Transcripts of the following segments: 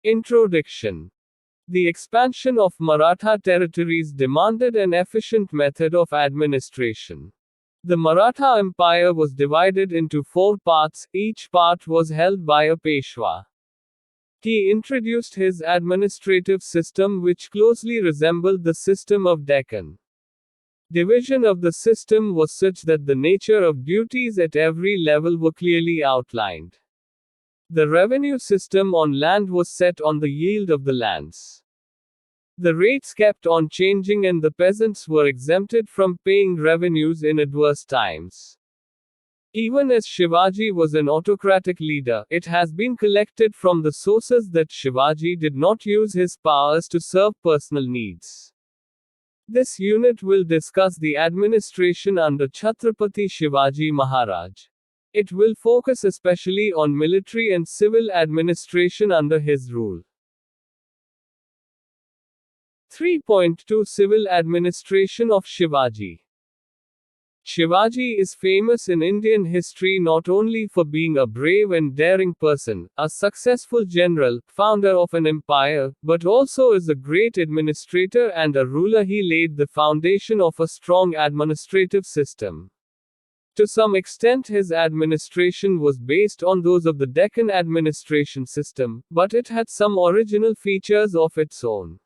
Introduction. The expansion of Maratha territories demanded an efficient method of administration. The Maratha Empire was divided into 4 parts, each part was held by a Peshwa. He introduced his administrative system which closely resembled the system of Deccan. Division of the system was such that the nature of duties at every level were clearly outlined. The revenue system on land was set on the yield of the lands. The rates kept on changing and the peasants were exempted from paying revenues in adverse times. Even as Shivaji was an autocratic leader, it has been collected from the sources that Shivaji did not use his powers to serve personal needs. This unit will discuss the administration under Chhatrapati Shivaji Maharaj. It will focus especially on military and civil administration under his rule. 3.2 Civil administration of Shivaji. Shivaji is famous in Indian history not only for being a brave and daring person, a successful general, founder of an empire, but also as a great administrator and a ruler. He laid the foundation of a strong administrative system. To some extent his administration was based on those of the Deccan administration system, but it had some original features of its own.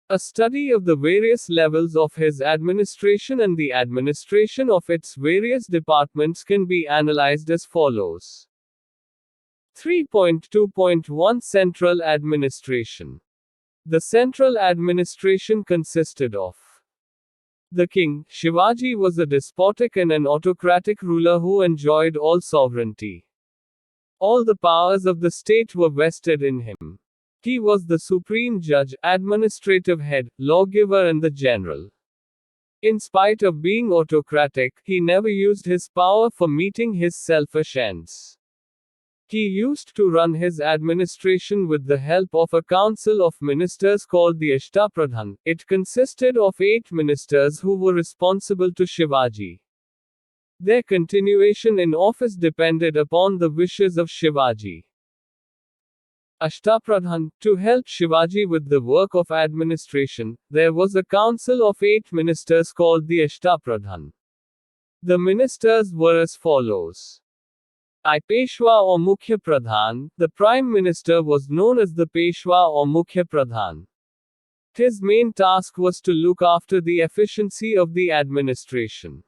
A study of the various levels of his administration and the administration of its various departments can be analyzed as follows. 3.2.1 Central Administration. The central administration consisted of the king. Shivaji was a despotic and an autocratic ruler who enjoyed all sovereignty. All the powers of the state were vested in him. He was the supreme judge, administrative head, lawgiver and the general. In spite of being autocratic, he never used his power for meeting his selfish ends. He used to run his administration with the help of a council of ministers called the Ashtapradhan. It consisted of 8 ministers who were responsible to Shivaji. Their continuation in office depended upon the wishes of Shivaji. Ashtapradhan. To help Shivaji with the work of administration, there was a council of 8 ministers called the Ashtapradhan. The ministers were as follows. I. Peshwa or Mukhya Pradhan. The Prime Minister was known as the Peshwa or Mukhya Pradhan. His main task was to look after the efficiency of the administration.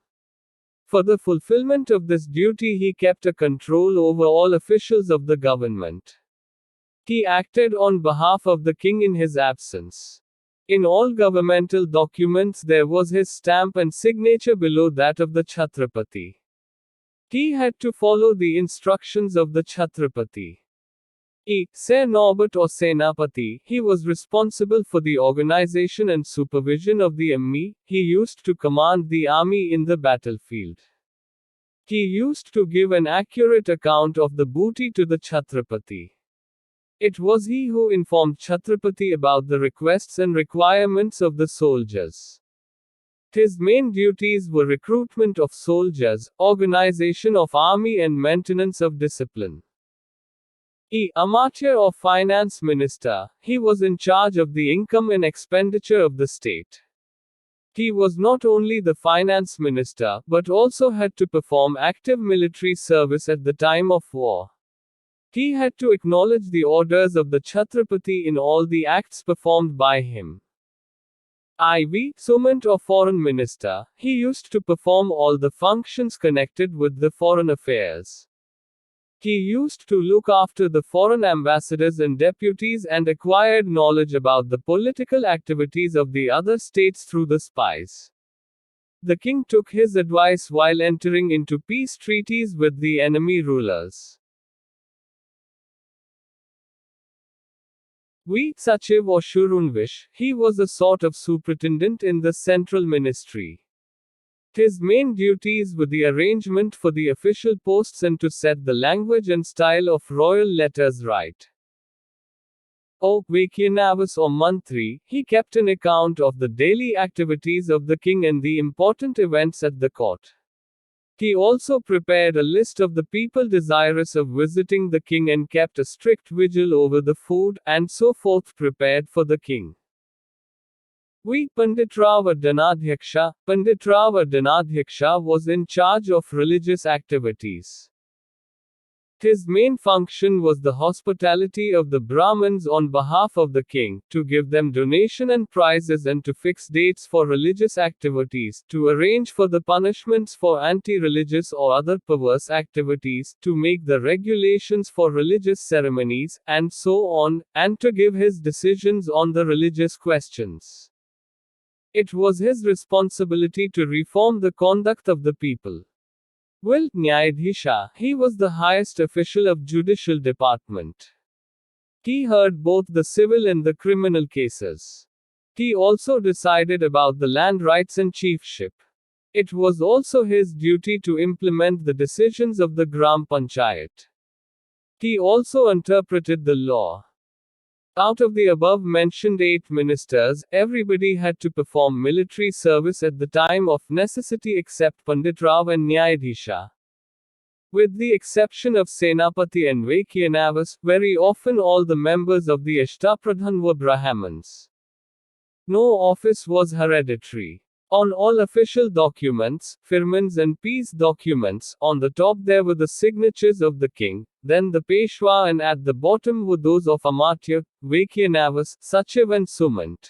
For the fulfillment of this duty he kept a control over all officials of the government. He acted on behalf of the king in his absence. In all governmental documents there was his stamp and signature below that of the Chhatrapati. He had to follow the instructions of the Chhatrapati. Sir Norbert or Senapati, he was responsible for the organization and supervision of the army. He used to command the army in the battlefield. He used to give an accurate account of the booty to the Chhatrapati. It was he who informed Chhatrapati about the requests and requirements of the soldiers. His main duties were recruitment of soldiers, organization of army and maintenance of discipline. Amateur or finance minister, he was in charge of the income and expenditure of the state. He was not only the finance minister, but also had to perform active military service at the time of war. He had to acknowledge the orders of the Chhatrapati in all the acts performed by him. Sumant or foreign minister, he used to perform all the functions connected with the foreign affairs. He used to look after the foreign ambassadors and deputies and acquired knowledge about the political activities of the other states through the spies. The king took his advice while entering into peace treaties with the enemy rulers. Sachiv or Shurunvish, he was a sort of superintendent in the central ministry. His main duties were the arrangement for the official posts and to set the language and style of royal letters right. Vaikyanavas or Mantri, he kept an account of the daily activities of the king and the important events at the court. He also prepared a list of the people desirous of visiting the king and kept a strict vigil over the food, and so forth prepared for the king. Panditrao Dhanadhyaksha was in charge of religious activities. His main function was the hospitality of the Brahmins on behalf of the king, to give them donation and prizes and to fix dates for religious activities, to arrange for the punishments for anti-religious or other perverse activities, to make the regulations for religious ceremonies, and so on, and to give his decisions on the religious questions. It was his responsibility to reform the conduct of the people. Nyayadhisha, he was the highest official of judicial department. He heard both the civil and the criminal cases. He also decided about the land rights and chiefship. It was also his duty to implement the decisions of the Gram Panchayat. He also interpreted the law. Out of the above-mentioned 8 ministers, everybody had to perform military service at the time of necessity except Panditrao and Nyayadhisha. With the exception of Senapati and Vaikyanavas, very often all the members of the Ashtapradhan were Brahmins. No office was hereditary. On all official documents, firmans and peace documents, on the top there were the signatures of the king, then the Peshwa, and at the bottom were those of Amartya, Vaikyanavas, Sachiv and Sumant.